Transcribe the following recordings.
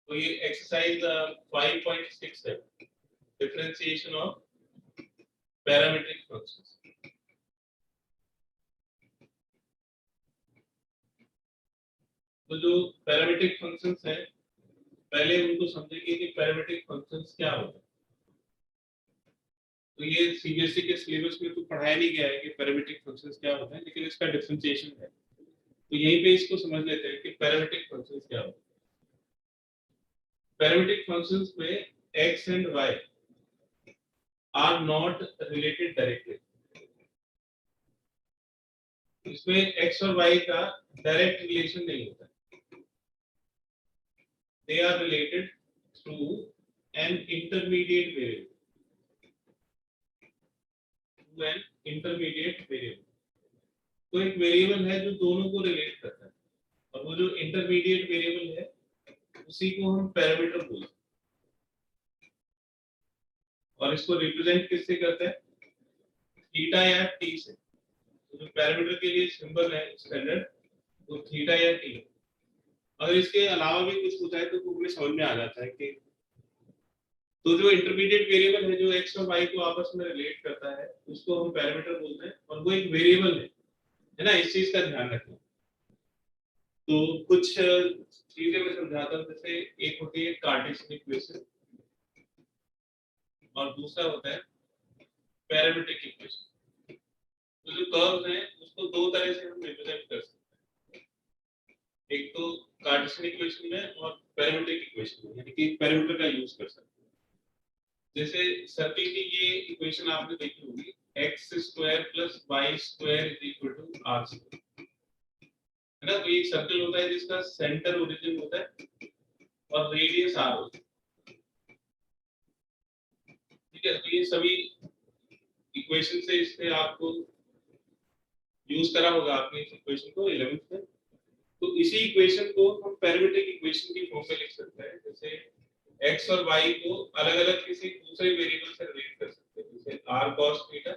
तो ये एक्सरसाइज 5.6 है, डिफरेंशिएशन ऑफ पैरामीट्रिक फंक्शंस। तो जो पैरामीट्रिक फंक्शंस हैं, पहले उनको समझेंगे कि पैरामीट्रिक फंक्शंस क्या होते हैं। तो ये सीबीएसई के सिलेबस में तो पढ़ाया नहीं गया है कि पैरामीट्रिक फंक्शंस क्या होते हैं, लेकिन इसका डिफरेंशिएशन है। तो यहीं पे इसको समझ लेते हैं कि पैरामीट्रिक फंक्शंस क्या होते हैं। पैरामीट्रिक फंक्शंस में x and y are not related directly. इसमें x और y का डायरेक्ट रिलेशन नहीं होता, they are related through an intermediate variable, through an intermediate variable। तो एक वेरिएबल है जो दोनों को रिलेट करता है, और वो जो इंटरमीडिएट वेरिएबल है उसी को हम पैरामीटर बोलते हैं। और इसको रिप्रेजेंट किससे करते हैं? थीटा या टी से। तो जो पैरामीटर के लिए सिंबल है स्टैंडर्ड, वो थीटा या टी है। अगर इसके अलावा भी कुछ होता है तो हमें समझ में आ जाता है कि तो जो इंटरमीडिएट वेरिएबल है जो x और y को आपस में रिलेट करता है उसको हम पैरामीटर बोलते हैं, और वो एक वेरिएबल है ना। इस चीज का ध्यान रखें। तो कुछ चीजें मैं समझाता हूँ। जैसे एक होती है कार्टेशियन इक्वेशन और दूसरा होता है पैरामीट्रिक इक्वेशन। तो जो कर्व्स हैं उसको दो तरह से हम रिप्रेजेंट कर सकते हैं, एक तो कार्टेशियन इक्वेशन में और पैरामीट्रिक इक्वेशन में, यानी कि पैरामीटर का यूज कर सकते हैं। जैसे सर्कल की ये इक्वेशन आपने देखी होगी, x square plus Y square is equal to R square, है ना। तो एक सर्कल होता है जिसका सेंटर ओरिजिन होता है और रेडियस आर होता है, ठीक है। तो ये सभी इक्वेशन से इससे आपको यूज करा होगा आपने इस इक्वेशन को 11th में। तो इसी इक्वेशन को हम पैरामीट्रिक इक्वेशन की फॉर्म में लिख सकते हैं। जैसे x और y को अलग अलग किसी दूसरे वेरिएबल से रिलेट कर सकते हैं, जैसे r cos थीटा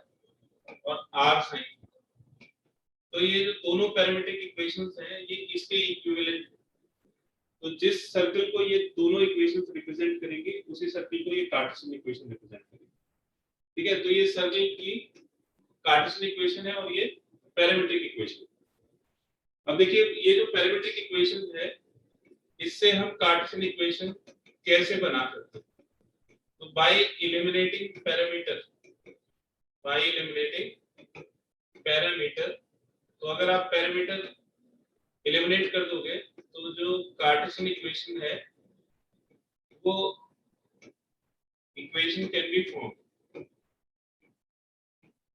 और r sin थीटा। तो ये जो दोनों पैरामीट्रिक इक्वेशंस हैं ये इसके इक्विवेलेंट है। तो जिस सर्कल को ये दोनों इक्वेशंस रिप्रेजेंट करेंगे उसी सर्कल को ये कार्टेशियन इक्वेशन रिप्रेजेंट करेगी, ठीक है। तो ये सर्कल की कार्टेशियन इक्वेशन है और ये पैरामीट्रिक इक्वेशन। अब देखिए ये जो पैरामीट्रिक इक्वेशन है इससे हम कार्टेशियन इक्वेशन कैसे बना सकते हैं? तो bye eliminating parameter, bye eliminating parameter. तो अगर आप पैरामीटर एलिमिनेट कर दोगे तो जो कार्टेशियन इक्वेशन है वो इक्वेशन कैन बी फॉर्म,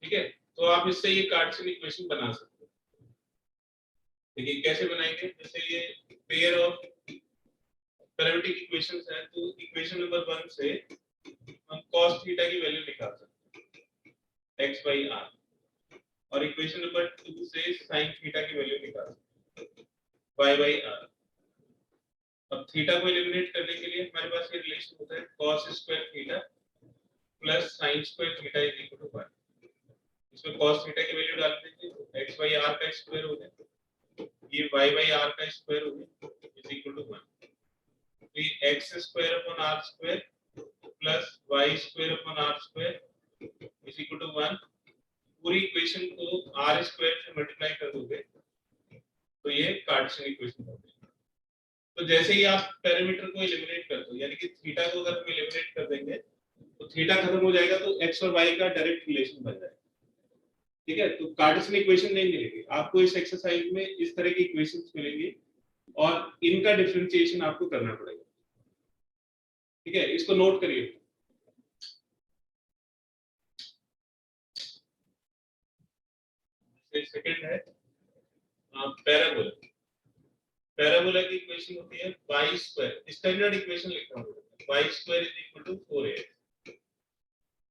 ठीक है। तो आप इससे ये कार्टेशियन इक्वेशन बना सकते हो। देखिए कैसे बनाएंगे। जैसे ये पेयर ऑफ पैरामीट्रिक इक्वेशंस है, तो इक्वेशन नंबर 1 से हम cos थीटा की वैल्यू निकाल सकते हैं x by r, और इक्वेशन नंबर 2 से sin थीटा की वैल्यू निकाल सकते हैं y by r। अब थीटा को एलिमिनेट करने के लिए हमारे पास ये रिलेशन होता है cos square theta plus sin square theta is equal to 1। इसमें cos थीटा की वैल्यू डाल दीजिए तो x by r का स्क्वायर हो जाए, ये y by r का स्क्वायर हो गया इज इक्वल टू 1। तो ये x square upon r square plus y square upon r square is equal to 1। पूरी इक्वेशन को r स्क्वायर से मल्टीप्लाई कर दोगे तो ये कार्टेशियन इक्वेशन हो गई। तो जैसे ही आप पैरामीटर को एलिमिनेट कर दो, यानी कि थीटा को अगर हम एलिमिनेट कर देंगे तो थीटा खत्म हो जाएगा, तो x और y का डायरेक्ट रिलेशन बन जाएगा, ठीक है। तो कार्टेशियन इक्वेशन नहीं मिलेगी आपको। इस एक्सरसाइज में इस तरह की इक्वेशंस मिलेंगी और इनका डिफरेंशिएशन आपको करना पड़ेगा, ठीक है। इसको नोट करिए। सेकंड है पैराबोला। पैराबोला की इक्वेशन होती है y स्क्वायर, स्टैंडर्ड इक्वेशन लिखा हुआ है y square is equal to 4ax,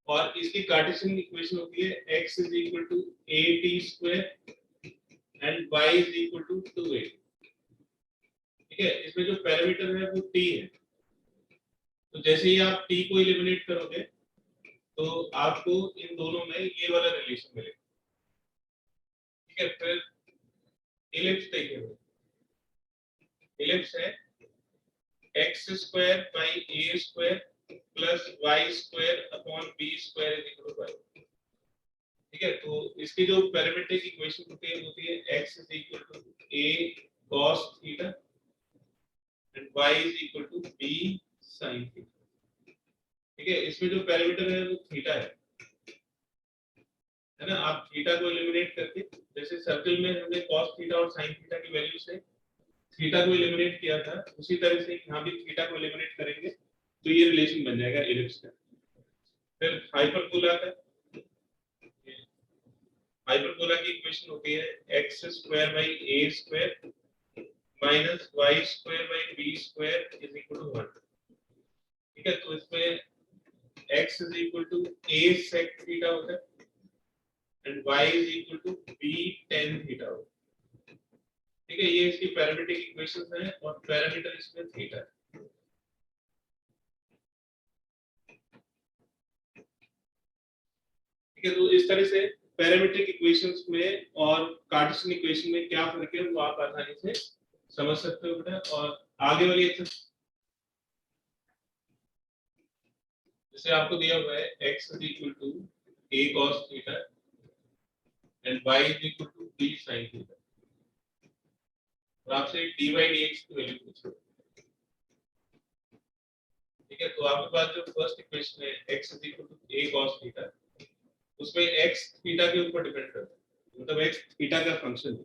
और इसकी कार्टेशियन इक्वेशन होती है x is equal to at square and y is equal to 2a, ठीक है। इसमें जो पैरामीटर है वो t है। तो जैसे ही आप t को एलिमिनेट करोगे तो आपको इन दोनों में ये वाला रिलेशन मिलेगा, ठीक है। फिर इलिप्स देखिए, इलिप्स है X square by A square plus Y square upon B square is equal to Y. ठीक है, तो इसकी जो पैरामीट्रिक इक्वेशन होती है x is equal to a cos theta and y is equal to b sin theta. ठीक है, इसमें जो पैरामीटर है वो थीटा है ना। आप थीटा को एलिमिनेट करके, जैसे सर्कल में हमने cos थीटा और sin थीटा की वैल्यू से थीटा को एलिमिनेट किया था, उसी तरह से यहाँ भी थीटा को एलिमिनेट करेंगे तो ये रिलेशन बन जाएगा इलिप्स का। फिर हाइपरबोला का, हाइपरबोला की इक्वेशन होती है x square by a square minus y square by b square is equal to 1। ठीक है, तो इसमें x is equal to a sec theta होता है and y is equal to b tan theta होता है। ठीक है, ये इसकी पैरामीट्रिक इक्वेशंस हैं और पैरामीटर इसमें थीटा है। ठीक है, तो इस तरह से पैरामीट्रिक इक्वेशंस में और कार्टेशियन इक्वेशन में क्या फर्क है वो आप आसानी से समझ सकते हो बेटा। और आगे वाली जैसे आपको दिया हुआ है x is equal to a cos theta and y is equal to b sin theta, और आपसे dy dx की वैल्यू पूछो। ठीक है, तो आपके पास जो फर्स्ट इक्वेशन है x is equal to a cos theta, उसमें x थीटा के ऊपर डिपेंड करता है, मतलब x थीटा का फंक्शन है,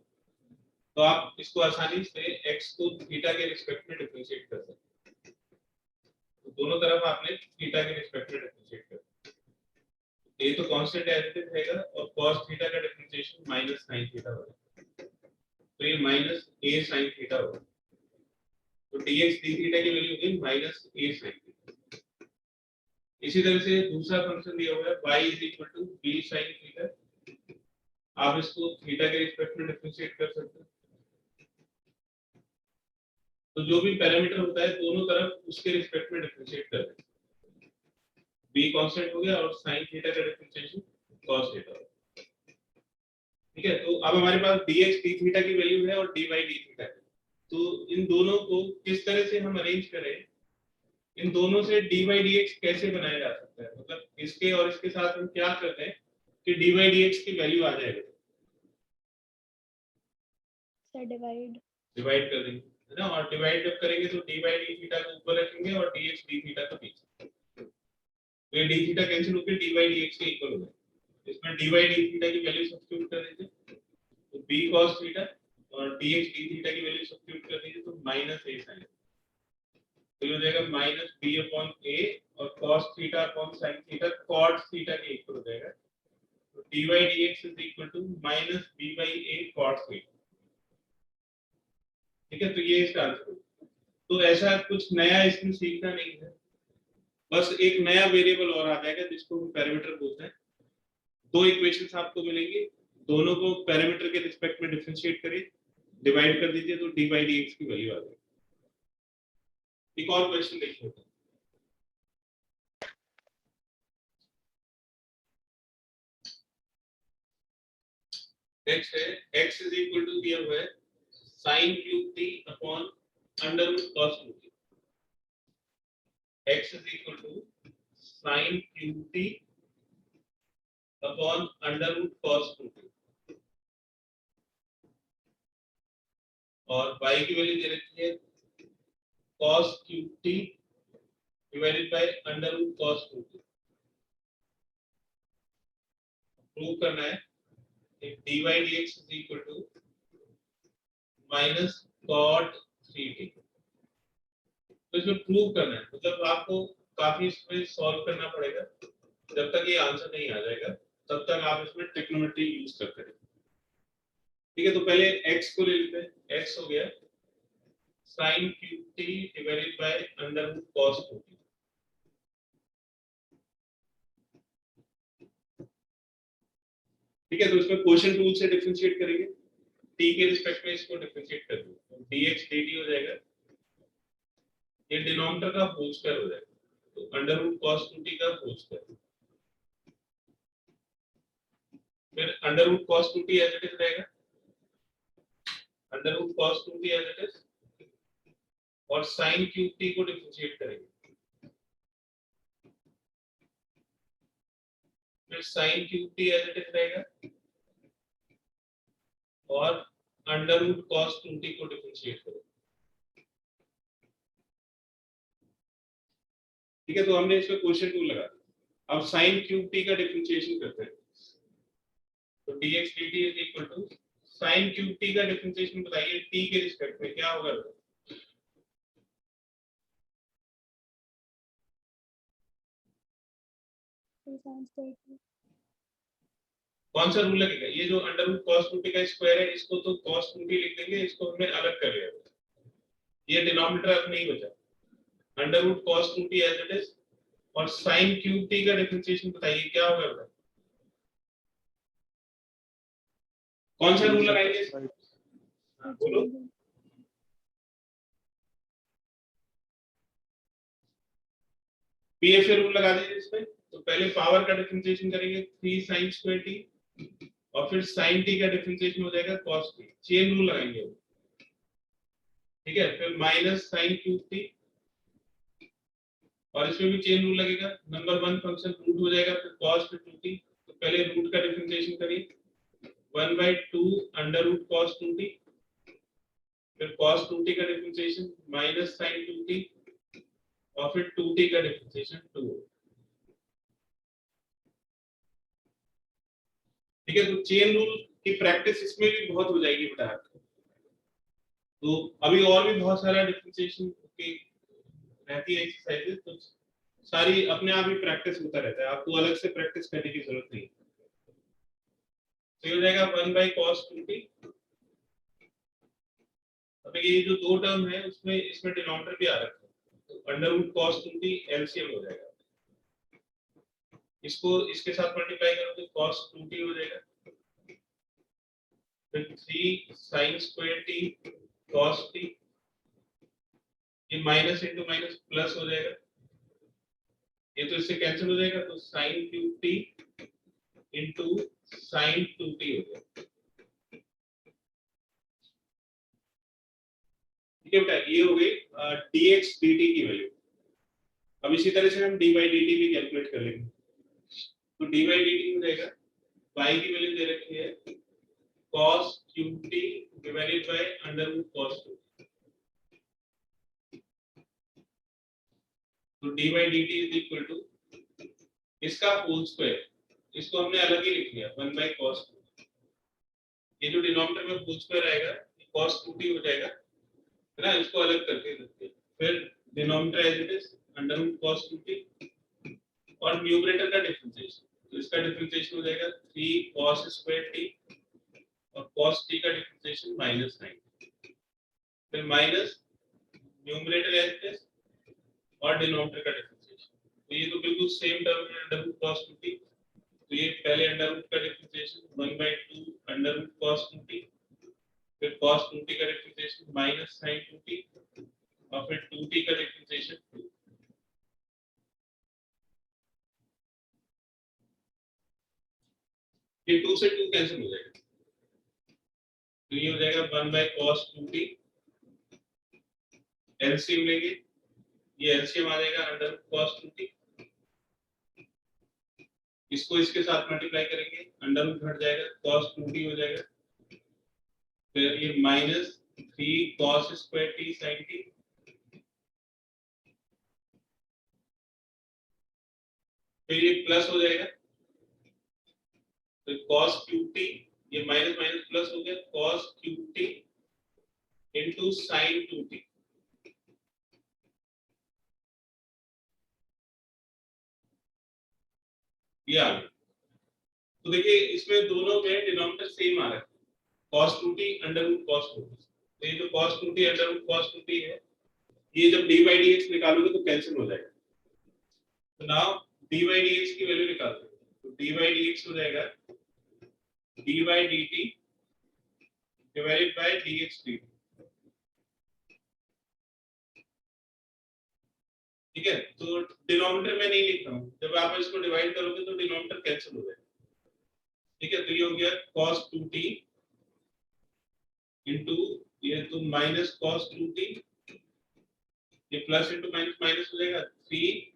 तो आप इसको आसानी से x को थीटा के रिस्पेक्ट में डिफरेंशिएट कर सकते हैं। तो दोनों तरफ आपने थीटा के रिस्पेक्ट में डिफरेंशिएट कर, ये तो कांस्टेंट एज इट रहेगा और cos थीटा का डिफरेंशिएशन माइनस sin थीटा होगा, तो ये माइनस a sin थीटा होगा। तो dx d थीटा की वैल्यू होगी माइनस a sin थीटा। इसी तरह से दूसरा फंक्शन दिया हुआ है y is equal to b sin theta, आप इसको थीटा के रिस्पेक्ट में डिफरेंशिएट कर सकते हैं। तो जो भी पैरामीटर होता है दोनों तरफ उसके रिस्पेक्ट में डिफरेंशिएट कर दें। b कांस्टेंट हो गया और sin थीटा का डिफरेंशिएशन cos थीटा। ठीक है, तो अब हमारे पास dx d थीटा की वैल्यू है और dy d थीटा है, तो इन दोनों को किस तरह से हम अरेंज करें, इन दोनों से dy dx कैसे बनाया जा सकता है, मतलब इसके और इसके साथ हम क्या करते हैं कि dy dx की वैल्यू आ जाएगी, सर डिवाइड कर देंगे है ना। और डिवाइड जब करेंगे तो dy d थीटा को ऊपर रखेंगे और dx d थीटा को नीचे, तो ये d थीटा कैंसिल होकर dy dx के इक्वल हो जाएगा। इसमें dy d थीटा की वैल्यू सब्स्टिट्यूट कर दीजिए, तो b cos थीटा और dx d थीटा की वैल्यू सब्स्टिट्यूट कर दीजिए तो माइनस a sin, तो ये हो जाएगा माइनस b अपॉन a और cos theta upon sin theta cot theta के इक्वल हो जाएगा, तो dy dx is equal to minus b by a cot theta. ठीक है, तो ये इसका आंसर है। तो ऐसा कुछ नया इसमें सीखना नहीं है, बस एक नया वेरिएबल और आ जाएगा जिसको हम पैरामीटर बोलते हैं। दो इक्वेशंस आपको मिलेंगी, दोनों को पैरामीटर के रिस्पेक्ट में डिफरेंशिएट करिए, डिवाइड कर दीजिए तो dy dx की वैल्यू आ जाएगी। एक और क्वेश्चन देखिए, नेक्स्ट है x इज इक्वल टू दिया हुआ है sin cube t upon under root cos cube t। x is equal to sin cube t upon under root cos cube t, और y की वैल्यू दे रखी है cos cube t divided by under root cos cube t। Prove करना है dy dx is equal to minus cot 3t। तो इसमें prove करना है, मतलब आपको काफी इसमें सॉल्व करना पड़ेगा, जब तक ये आंसर नहीं आ जाएगा तब तक आप इसमें ट्रिग्नोमेट्री यूज करते रहिए। ठीक है, तो पहले x को ले लेते हैं, x हो गया sin cube t divided by under root cos cube t। ठीक है, तो इसमें क्वोशिएंट रूल से डिफरेंशिएट करेंगे, t के रिस्पेक्ट में इसको डिफरेंशिएट कर दो, तो dx dt हो जाएगा, ये डिनोमिनेटर का होल स्क्वायर हो जाएगा, तो अंडर रूट cos 2t का होल स्क्वायर, फिर under root cos 2t as it is रहेगा, under root cos 2t as it is और साइन क्यूब टी को डिफरेंशिएट करेंगे, फिर sine cube T as it is रहेगा और अंडर रूट कॉस 2t को डिफरेंशिएट करेंगे। ठीक है, तो हमने इसमें क्वेश्चन 2 लगा दिया। अब साइन क्यूब टी का डिफरेंशिएशन करते हैं, तो dx dt is equal to sine cube T का डिफरेंशिएशन बताइए t के रिस्पेक्ट में क्या होगा। कौन सा रूल लगेगा? ये जो अंडर रूट cos 2t का स्क्वायर है, इसको तो cos 2t लिख देंगे, इसको हमने अलग कर लिया, ये डिनोमिनेटर अब नहीं बचा, under root cos 2t as it is, और sin क्यूब t का डिफरेंशिएशन बताइए क्या होगा। कौन सा रूल लगाएंगे? बोलो। पीएफ रूल लगा दीजिए इसमें। तो पहले पावर का डिफरेंशिएशन करेंगे 3 sin स्क्वायर t, और फिर sin t का डिफरेंशिएशन हो जाएगा cos t, चेन रूल लगाएंगे। ठीक है, फिर माइनस sin क्यूब t, और इसमें भी चेन रूल लगेगा, नंबर 1 फंक्शन रूट हो जाएगा, फिर cos फिर 2t, तो पहले रूट का डिफरेंशिएशन करिए 1/2 अंडर रूट cos 2t, फिर cos 2t का डिफरेंशिएशन माइनस sin 2t, और फिर 2t का डिफरेंशिएशन 2। ठीक है, तो चेन रूल की प्रैक्टिस इसमें भी बहुत हो जाएगी बेटा। तो अभी और भी बहुत सारा डिफरेंशिएशन की रहती है एक्सरसाइजेस, तो सारी अपने आप ही प्रैक्टिस होता रहता है, आपको अलग से प्रैक्टिस करने की जरूरत नहीं। तो ये हो जाएगा 1/cos 2t। अब ये जो दो टर्म है उसमें इसमें डिनोमिनेटर भी आ रखा है, तो under root cos 2t LCM हो जाएगा, इसको इसके साथ मल्टीप्लाई करोगे तो cos 2t हो जाएगा, फिर 3 sin square t cos t, ये माइनस इंटू माइनस प्लस हो जाएगा, ये तो इससे कैंसिल हो जाएगा, तो sin cube t into sin 2t हो जाएगा। ठीक है बेटा, ये हो गई dx dt की वैल्यू। अब इसी तरह से हम dy dt भी कैलकुलेट कर लेंगे, तो dy dt हो जाएगा, y की वैल्यू दे रखी है cos cube t divided by under root cos 2, तो dy dt is equal to इसका होल स्क्वायर, इसको हमने अलग ही लिख लिया 1/cos 2, ये जो डिनोमिनेटर में होल स्क्वायर आएगा cos 2t हो जाएगा, है ना, इसको अलग करके रखते हैं, फिर denominator as it is under root cos 2t, और न्यूमरेटर का डिफरेंशिएशन, तो इसका डिफरेंशिएशन हो जाएगा 3 cos स्क्वायर t, और cos t का डिफरेंशिएशन -9, फिर minus numerator as it is और डिनोमिनेटर का डिफरेंशिएशन, तो ये तो बिल्कुल सेम टर्म है अंडर रूट cos 2t, तो ये पहले अंडर रूट का differentiation 1/2 under root cos 2t, फिर cos 2t का डिफरेंशिएशन माइनस sin 2t, और फिर 2t का डिफरेंशिएशन 2। ये 2 से 2 कैंसिल हो जाएगा, तो ये हो जाएगा 1/cos 2t, एलसीएम लेंगे, ये एलसीएम आ जाएगा अंडर रूट cos 2t, इसको इसके साथ मल्टीप्लाई करेंगे, अंडर रूट हट जाएगा, cos 2t हो जाएगा, फिर ये minus 3 cos square t sin t, फिर ये प्लस हो जाएगा, तो cos क्यूब t, ये माइनस माइनस प्लस हो गया, cos cube t into sin 2t, ये आ गया। तो देखिए इसमें दोनों में डिनोमिनेटर सेम आ रहा है, cos 2t under root cos 2t, तो ये जो cos 2t under root cos 2t है, ये जब dy dx निकालोगे तो कैंसिल हो जाएगा, तो नाउ dy dx की वैल्यू निकालते हैं, तो dy dx हो जाएगा dy dt divided by dx dt। ठीक है, तो डिनोमिनेटर में नहीं लिख रहा हूं, जब आप इसको डिवाइड करोगे तो डिनोमिनेटर कैंसिल हो जाएगा। ठीक है, तो ये हो गया cos 2t इंटू ये तो माइनस cos 2t ये प्लस इंटू माइनस माइनस हो जाएगा 3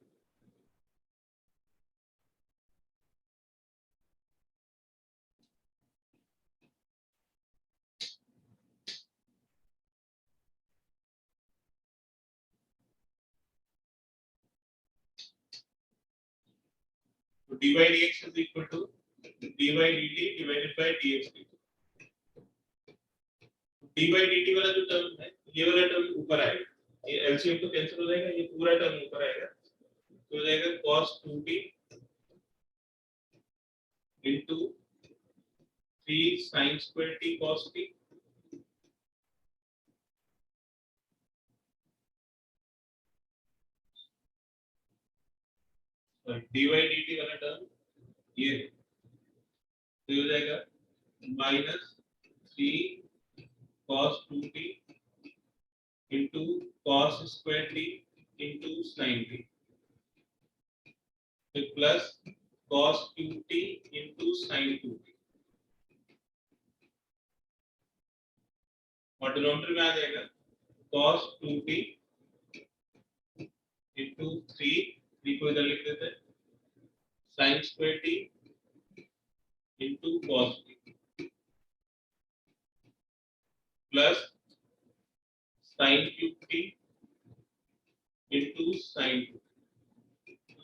तो dy dx is equal to dy dt divided by dx dt। dy dt वाला जो टर्म है ये वाला टर्म ऊपर आएगा, ये एलसीएम तो कैंसिल हो जाएगा, ये पूरा टर्म ऊपर आएगा तो हो जाएगा cos 2t into 3 sin square t cos t और dy dt वाला टर्म ये तो हो जाएगा minus 3 cos 2t into cos square t into sin t तो plus cos 2t into sin 2t और डिनोमिनेटर में आ जाएगा cos 2t into 3 को इधर लिख देते हैं sin square t into cos t plus sin cube t into sin 2।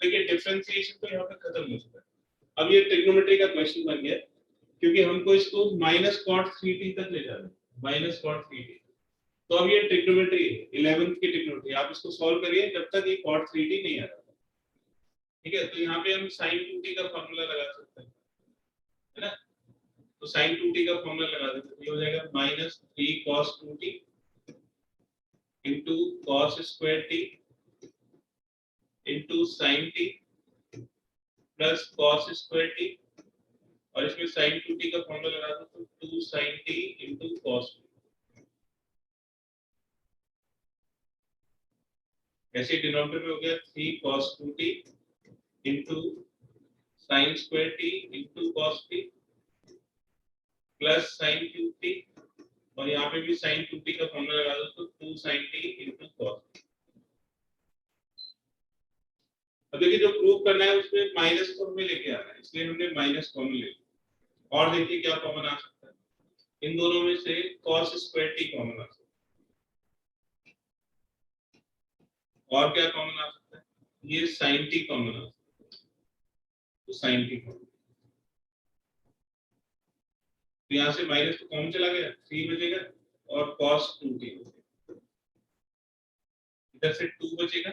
देखिए डिफरेंशिएशन तो यहाँ पे खत्म हो चुका है। अब ये ट्रिग्नोमेट्री का क्वेश्चन बन गया क्योंकि हमको इसको माइनस cot 3t तक ले जाना है, माइनस cot 3t। तो अब ये ट्रिग्नोमेट्री है 11th की ट्रिग्नोमेट्री, आप इसको सॉल्व करिए जब तक ये cot 3t नहीं आ रहा। ठीक है, तो यहाँ पे हम sin 2t का फॉर्मूला लगा सकते हैं, है ना। तो sin 2t का फॉर्मूला लगा देते हैं, ये हो जाएगा minus 3 cos 2t into cos square t into sin t plus cos square t और इसमें sin 2t का फॉर्मूला लगा दो तो 2 sin t into cos t। ऐसे डिनोमिनेटर में हो गया 3 cos 2t into sin square t into cos t plus sin cube t और यहाँ पे भी sin 2t का फॉर्मूला लगा दो तो 2 sin t into cos t। अब देखिए जो प्रूव करना है उसमें माइनस फॉर्म में लेके आना है, इसलिए हमने माइनस कॉमन ले लिया। और देखिए क्या कॉमन आ सकता है, इन दोनों में से cos स्क्वायर t कॉमन आ सकता है। और क्या कॉमन आ सकता है, ये sin t कॉमन आ सकता है, तो sin t कॉमन। तो यहाँ से माइनस तो कॉमन चला गया, 3 बचेगा और cos 2t इधर से 2 बचेगा,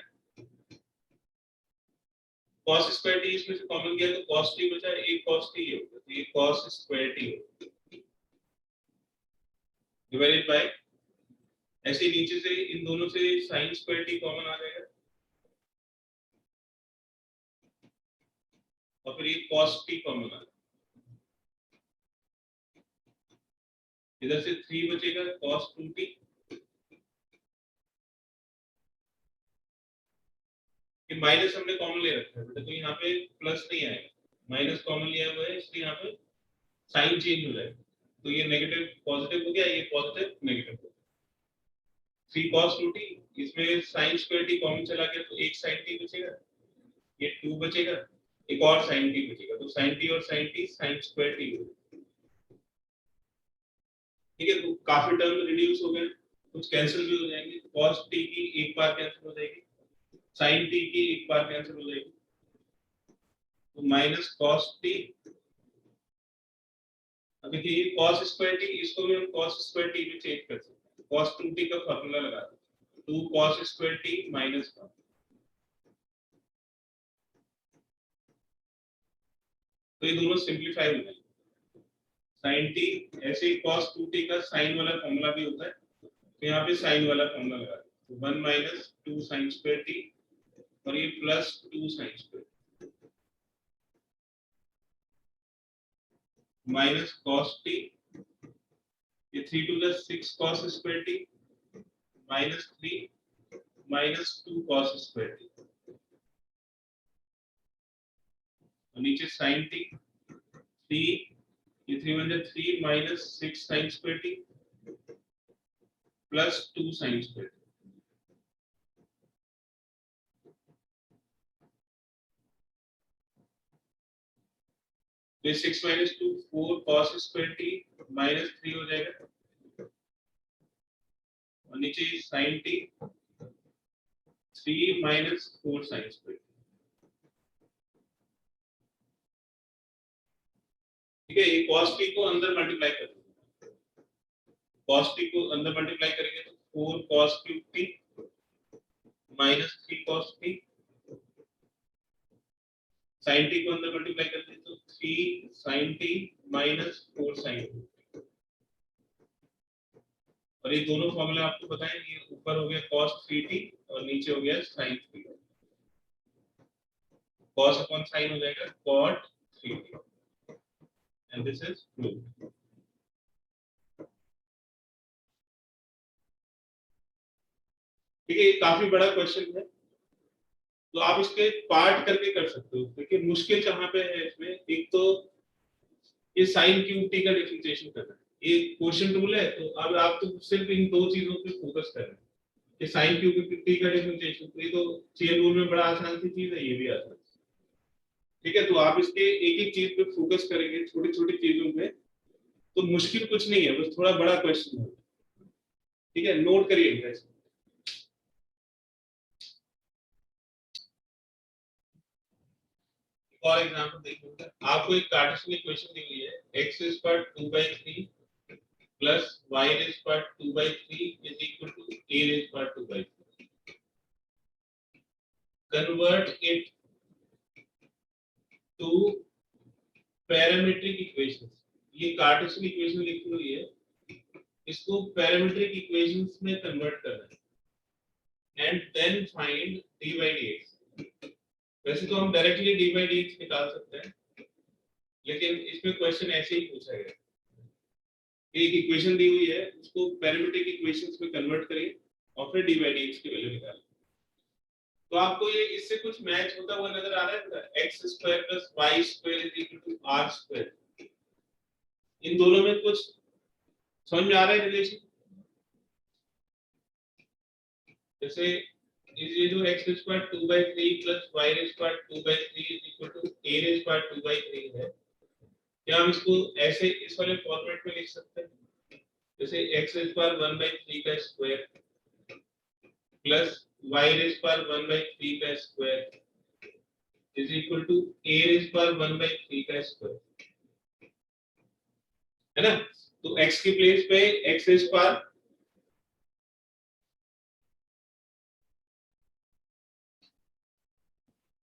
cos स्क्वायर t इसमें से कॉमन गया तो cos t बचा, एक cos t ये होगा, तो ये cos स्क्वायर t होगा डिवाइडेड बाय, ऐसे नीचे से इन दोनों से sin स्क्वायर t कॉमन आ जाएगा और फिर ये cos t कॉमन आ जाएगा, इधर से 3 बचेगा cos 2t, ये माइनस हमने कॉमन ले रखा है बेटा तो यहाँ पे प्लस नहीं आएगा, माइनस कॉमन लिया हुआ है इसलिए यहाँ पे साइन चेंज हो जाएगा, तो ये नेगेटिव पॉजिटिव हो गया, ये पॉजिटिव नेगेटिव हो गया। 3 cos 2t इसमें sin स्क्वायर t कॉमन चला गया तो एक sin t बचेगा, ये 2 बचेगा, एक और sin t बचेगा, तो sin t और sin t sin square t हो गया। ठीक है, तो काफी टर्म रिड्यूस हो गए, कुछ कैंसिल भी हो जाएंगे, cos t की एक बार कैंसिल हो जाएगी, sin t की एक बार कैंसिल हो जाएगी, तो माइनस cos t। अब देखिए ये cos स्क्वायर t इसको भी हम cos स्क्वायर t में चेंज कर सकते हैं, cos 2t का फार्मूला लगा दें 2 cos स्क्वायर t माइनस 1, तो ये दोनों सिंपलीफाई हो जाएंगे। sin t ऐसे ही cos 2t का sin वाला फार्मूला भी होता है, तो यहाँ पे sin वाला फार्मूला लगा दें, तो 1 माइनस 2 sin स्क्वायर t और ये plus 2 sin square minus cos t, ये 3 to the 6 cos square t minus 3 minus 2 cos square t और नीचे sin t 3, ये 3 1 3 minus 6 sin square t plus 2 sin square t। तो 6 minus 2 4 cos square t minus 3 हो जाएगा और नीचे sin t 3 minus 4 sin square. ठीक है, ये cos t को अंदर मल्टीप्लाई कर दो, cos t को अंदर मल्टीप्लाई करेंगे तो 4 cos cube t minus 3 cos t, sin t को अंदर मल्टीप्लाई करते हैं तो 3 sin t minus 4 sin t। और ये दोनों फॉर्मूला आपको पता है, ये ऊपर हो गया cos 3t और नीचे हो गया sin 3। cos अपॉन sin हो जाएगा cot 3t and this is proved. ठीक है, ये काफी बड़ा क्वेश्चन है तो आप इसके पार्ट करके कर सकते हो। देखिए मुश्किल कहाँ पे है इसमें, एक तो ये sin क्यूब t का डिफरेंशिएशन करना है, ये क्वेश्चन रूल है तो अब आप तो सिर्फ इन दो चीजों पे फोकस कर रहे हैं कि sin क्यूब t का डिफरेंशिएशन, तो ये तो चेन रूल में बड़ा आसान सी चीज है, ये भी आसान। ठीक है, तो आप इसके एक एक चीज पे फोकस करेंगे, छोटी छोटी चीजों पे, तो मुश्किल कुछ नहीं है, बस थोड़ा बड़ा क्वेश्चन है। ठीक है, नोट करिए इसको। फॉर एग्जांपल देखिए, आपको एक कार्टेशियन इक्वेशन दी हुई है x इज पर 2/3 प्लस y इज पर 2/3 is equal to a is पर 2/3। Convert it to parametric equations. ये कार्टेशियन इक्वेशन लिखी हुई है, इसको पैरामीट्रिक इक्वेशंस में कन्वर्ट करना है and then find d by dx। वैसे तो हम डायरेक्टली d by dx निकाल सकते हैं, लेकिन इसमें क्वेश्चन ऐसे ही पूछा गया, एक इक्वेशन दी हुई है उसको पैरामीट्रिक इक्वेशंस में कन्वर्ट करिए और फिर d by dx की वैल्यू निकालिए। तो आपको ये इससे कुछ मैच होता हुआ नजर आ रहा है, x square plus y square is equal to r square. इन दोनों में कुछ समझ में आ रहा है रिलेशन? जैसे ये जो x square 2/3 plus y square 2/3 is equal to a square 2/3 है, क्या हम इसको ऐसे इस वाले फॉर्मेट में लिख सकते हैं? जैसे x स्क्वायर 1/3 का स्क्वायर प्लस y स्क्वायर 1/3 का square is equal to a square 1/3 का स्क्वायर, है ना? तो x की प्लेस पे x स्क्वायर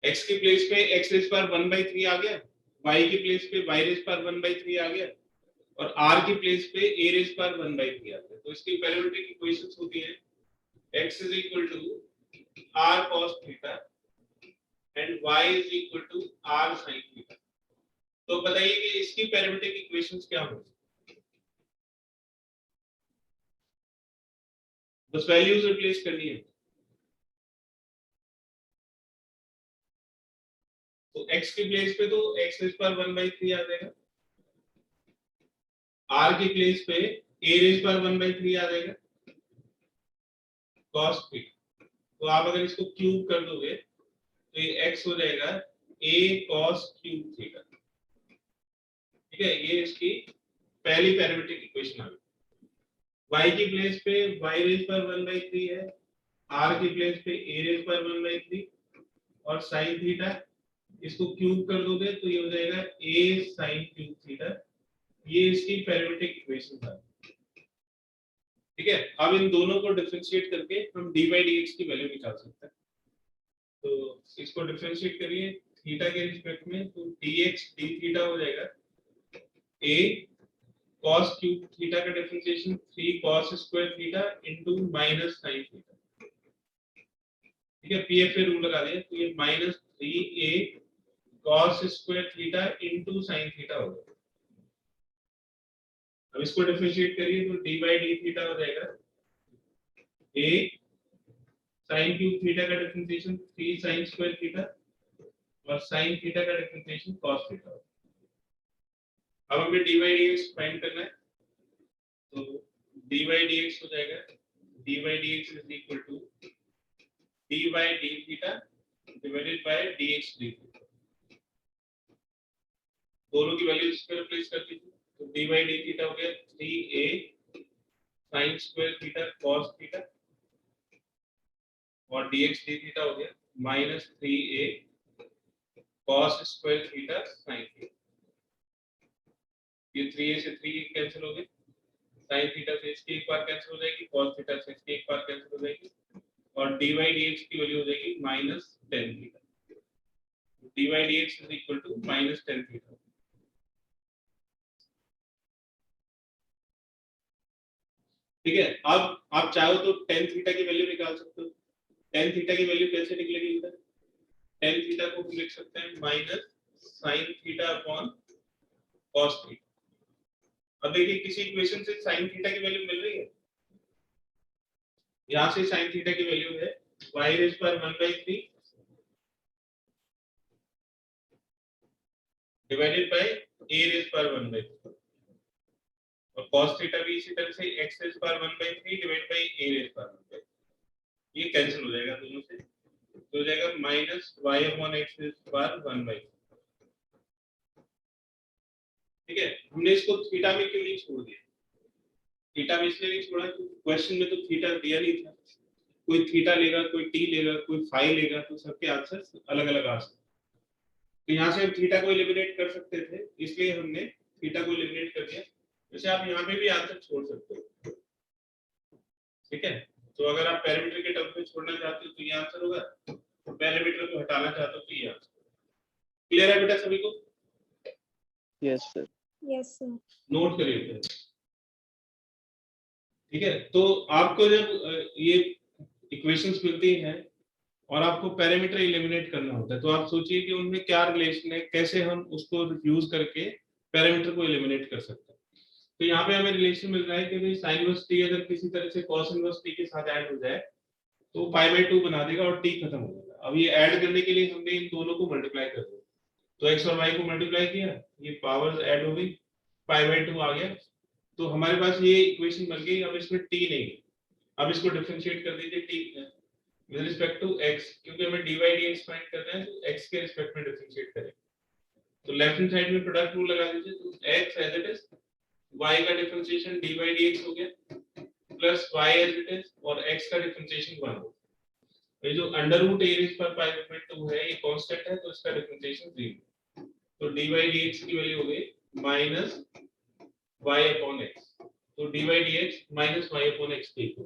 x की प्लेस पे x स्क्वायर 1/3 आ गया, y की प्लेस पे y स्क्वायर 1/3 आ गया और r की प्लेस पे a स्क्वायर 1/3 आ गया। तो इसकी पैरामीट्रिक इक्वेशंस होती है x is equal to r cos theta and y is equal to r sin theta. तो बताइए कि इसकी पैरामीट्रिक इक्वेशंस क्या होंगी? बस वैल्यूज रिप्लेस करनी है। तो x की प्लेस पे तो x स्क्वायर 1/3 आ जाएगा, r की प्लेस पे a स्क्वायर 1/3 आ जाएगा cos थीटा। तो आप अगर इसको क्यूब कर दोगे तो ये x हो जाएगा a cos क्यूब थीटा। ठीक है, ये इसकी पहली पैरामीट्रिक इक्वेशन आ गई। y की प्लेस पे y स्क्वायर 1/3 है, r की प्लेस पे a स्क्वायर 1/3 और sin थीटा, इसको क्यूब कर दोगे तो ये हो जाएगा a sin क्यूब थीटा। ये इसकी पैरामीट्रिक इक्वेशन था। ठीक है, अब इन दोनों को डिफरेंशिएट करके हम d by dx की वैल्यू निकाल सकते हैं। तो इसको डिफरेंशिएट करिए थीटा के रिस्पेक्ट में, तो dx d थीटा हो जाएगा a cos क्यूब थीटा का differentiation 3 cos square theta into minus sin theta. ठीक है, pf पे रूल लगा दिया तो ये minus 3a cos square theta into sin theta होगा। अब इसको डिफरेंशिएट करिए तो d by d थीटा हो जाएगा a sin क्यूब थीटा का डिफरेंशिएशन 3 sin स्क्वायर थीटा और sin थीटा का डिफरेंशिएशन cos थीटा। अब हमें d by dx फाइंड करना है, तो d by dx हो जाएगा d by dx is equal to d by d theta divided by dx d theta। दोनों की वैल्यू इसमें रिप्लेस कर दीजिए, तो डी बाई डी थीटा हो गया 3a sine square theta cos theta, और dx डी थीटा हो गया minus 3a cos square theta sine theta. ये 3a से 3 कैंसिल हो गए, साइन थीटा से इसकी एक बार कैंसिल हो जाएगी, कॉस थीटा से इसकी एक बार कैंसिल हो जाएगी, और dy dx की वैल्यू हो जाएगी minus ten theta. dy dx is equal to minus ten theta. ठीक है, अब आप चाहो तो टेन थीटा की वैल्यू निकाल सकते हो। टेन थीटा की वैल्यू कैसे निकलेगी इधर? टेन थीटा को हम लिख सकते हैं minus sine theta upon cos theta. अब देखिए किसी इक्वेशन से साइन थीटा की वैल्यू मिल रही है, यहां से साइन थीटा की वैल्यू है y रेज़ पर 1/3 डिवाइडेड बाय a रेज़ पर 1/3, और cos थीटा भी इसी तरह से x रेज़ पर 1/3 डिवाइड बाय a रेज़ पर 1/3। ये कैंसिल हो जाएगा दोनों से, तो हो जाएगा minus y upon x raise पर 1/3। ठीक है, हमने इसको थीटा में क्यों नहीं छोड़ दिया? थीटा में इसलिए नहीं छोड़ा क्योंकि क्वेश्चन में तो थीटा दिया नहीं था। कोई थीटा लेगा, कोई टी लेगा, कोई फाई लेगा, तो सबके आंसर अलग अलग आ सकते। तो यहाँ से हम थीटा को एलिमिनेट कर सकते थे, इसलिए हमने थीटा को एलिमिनेट कर दिया। वैसे आप यहाँ पे भी आंसर छोड़ सकते हो। ठीक है, तो अगर आप पैरामीटर के टर्म में छोड़ना चाहते हो तो ये आंसर होगा, पैरामीटर को हटाना चाहते हो तो ये आंसर। क्लियर है बेटा सभी को? Yes sir. Yes sir. Note करिए। ठीक है, तो आपको जब ये इक्वेशंस मिलती हैं और आपको पैरामीटर एलिमिनेट करना होता है, तो आप सोचिए कि उनमें क्या रिलेशन है, कैसे हम उसको यूज करके पैरामीटर को एलिमिनेट कर सकते हैं। तो यहाँ पे हमें रिलेशन मिल रहा है कि भाई साइन इनवर्स टी अगर किसी तरह से कॉस इनवर्स टी के साथ ऐड हो जाए तो π/2 बना देगा और टी खत्म हो जाएगा। अब ये ऐड करने के लिए हमने इन दोनों को मल्टीप्लाई कर दिया, तो x और y को मल्टीप्लाई किया, ये पावर्स ऐड हो गई, π/2 आ गया, तो हमारे पास ये इक्वेशन बन गई। अब इसमें t नहीं है, अब इसको डिफरेंशिएट कर दीजिए t with respect to x, क्योंकि हमें dy dx फाइंड करना है, तो x के रिस्पेक्ट में डिफरेंशिएट करें। तो लेफ्ट हैंड साइड में प्रोडक्ट रूल लगा दीजिए, तो x as it is, y का डिफरेंशिएशन dy dx हो गया plus y as it is, और x का डिफरेंशिएशन 1 हो। ये जो अंडर रूट a रेज़ पर π/2 है, ये कांस्टेंट है, तो इसका डिफरेंशिएशन 0। तो dy dx की वैल्यू हो गई माइनस y अपॉन x, तो dy dx minus y upon x ठीक है।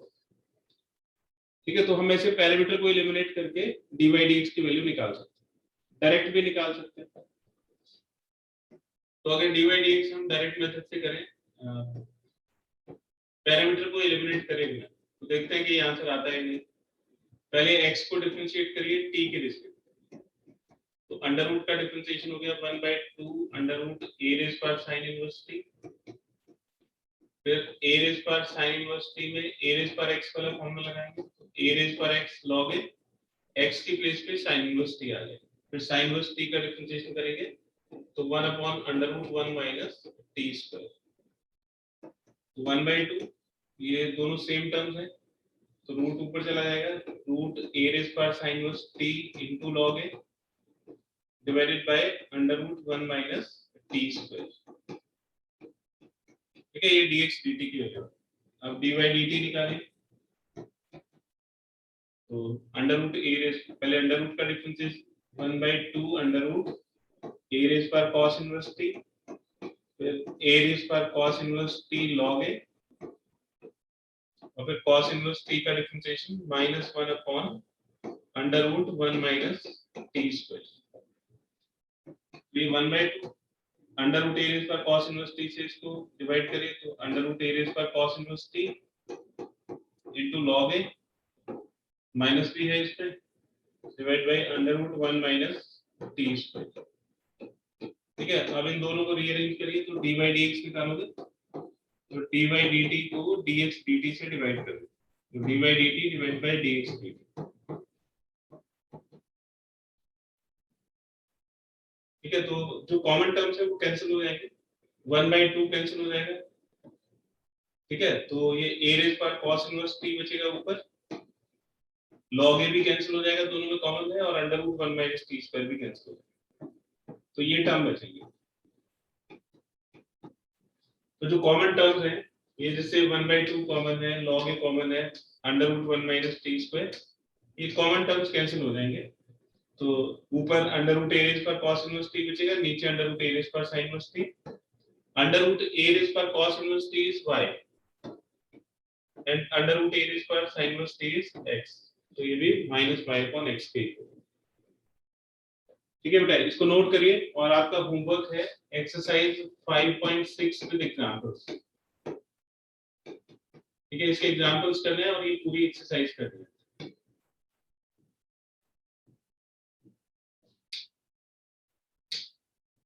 ठीक है, तो हम ऐसे पैरामीटर को एलिमिनेट करके dy dx की वैल्यू निकाल सकते हैं, डायरेक्ट भी निकाल सकते हैं। तो अगर dy dx हम डायरेक्ट मेथड से करें, पैरामीटर को एलिमिनेट करेंगे, तो देखते हैं कि ये आंसर आता है नहीं। पहले x को डिफरेंशिएट करिए t के रिस्पेक्ट, तो अंडर रूट का डिफरेंशिएशन हो गया 1/2 अंडर रूट a रेज़ पर sin इनवर्स t, फिर a रेज़ पर sin इनवर्स t में a रेज़ पर x वाला फॉर्मूला लगाएंगे, तो a रेज़ पर x log a, x की प्लेस पे sin इनवर्स t आ जाएगा, फिर sin इनवर्स t का डिफरेंशिएशन करेंगे, तो 1 upon under root 1 minus t square, 1/2, ये दोनों सेम टर्म्स हैं, तो रूट ऊपर चला जाएगा, रूट a रेज़ पर sin inverse t into log a divided by under root 1 minus t square. ठीक है, ये dx dt की वैल्यू। अब dy dt निकालें, तो अंडर रूट a रेज़, पहले अंडर रूट का differentiation 1/2 under root a raise पर cos इनवर्स t, फिर a रेज़ पर cos inverse t log a, और फिर cos इनवर्स t का differentiation minus 1 upon under root 1 minus t square. ये 1/2 under root a raise पर cos inverse t से इसको डिवाइड करिए, तो अंडर रूट a रेज़ पर cos inverse t into log a, minus भी है इस पे, divide by under root 1 minus t square. ठीक है, अब इन दोनों को रीअरेंज करिए, तो dy dx निकालोगे, तो dy dt को dx dt से डिवाइड कर दो, तो dy dt divide by dx dt। ठीक है, तो जो कॉमन टर्म्स है वो कैंसिल हो जाएंगे, 1/2 कैंसिल हो जाएगा। ठीक है, तो ये a रेज़ पर cos इनवर्स t बचेगा ऊपर, log a भी कैंसिल हो जाएगा, दोनों में कॉमन है, और under root 1 minus t square भी कैंसिल हो जाएगा, तो ये टर्म बचेंगे। तो जो कॉमन टर्म्स हैं ये जैसे 1/2 कॉमन है, log ए कॉमन है, √1 - t स्क्वायर, ये कॉमन टर्म्स कैंसिल हो जाएंगे। तो ऊपर √a cos इनवर्स t बचेगा, नीचे √a sin inverse t। √a cos inverse t is y and √a sin inverse t is x, तो ये भी -y/x के इक्वल। ठीक है बेटा, इसको नोट करिए और आपका होमवर्क है एक्सरसाइज 5.6 विद एग्जांपल्स। ठीक है, इसके एग्जांपल्स करने हैं और ये पूरी एक्सरसाइज करनी है।